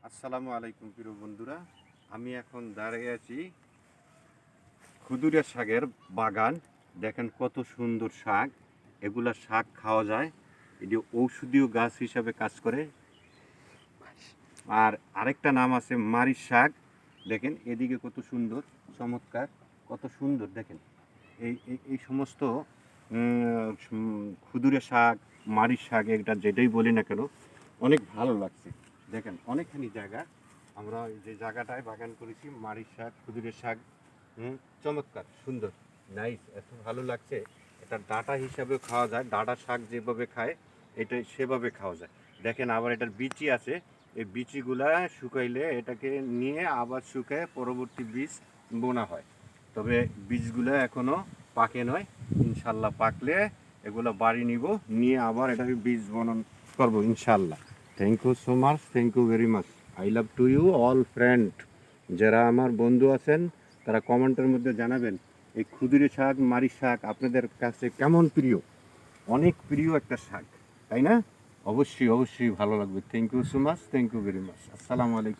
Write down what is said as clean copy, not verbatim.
আসসালামু আলাইকুম প্রিয় বন্ধুরা, আমি এখন দাঁড়িয়ে আছি খুদুরা শাকের বাগান। দেখেন কত সুন্দর শাক, এগুলা শাক খাওয়া যায়, এটি ঔষধীয় গাছ হিসাবে কাজ করে। আর আরেকটা নাম আছে মারিচ শাক। দেখেন এদিকে কত সুন্দর, চমৎকার, কত সুন্দর। দেখেন এই এই এই সমস্ত খুদুরা শাক, মারিচ শাক, এটা যেটাই বলি না কেন, অনেক ভালো লাগছে। দেখেন অনেকখানি জায়গা, আমরা যে জায়গাটায় বাগান করেছি, মারিচ শাক, খুদুরা শাক, চমৎকার, সুন্দর, নাইস, এত ভালো লাগছে। এটা ডাঁটা হিসাবে খাওয়া যায়, ডাঁটা শাক যেভাবে খায় এটা সেভাবে খাওয়া যায়। দেখেন আবার এটার বিচি আছে, এই বিচিগুলা শুকাইলে এটাকে নিয়ে আবার শুকায় পরবর্তী বীজ বোনা হয়। তবে বীজগুলো এখনও পাকে নয়, ইনশাল্লাহ পাকলে এগুলো বাড়ি নিব, নিয়ে আবার এটাকে বীজ বনন করবো ইনশাল্লাহ। Thank you so much, thank you very much. I love to you all friend. যারা আমার বন্ধু আছেন তারা কমেন্টের মধ্যে জানাবেন এই খুদুরি শাক, মারিচ শাক আপনাদের কাছে কেমন প্রিয়। অনেক প্রিয় একটা শাক, তাই না? অবশ্যই অবশ্যই ভালো লাগবে। Thank you so much, thank you very much. আসসালামু আলাইকুম।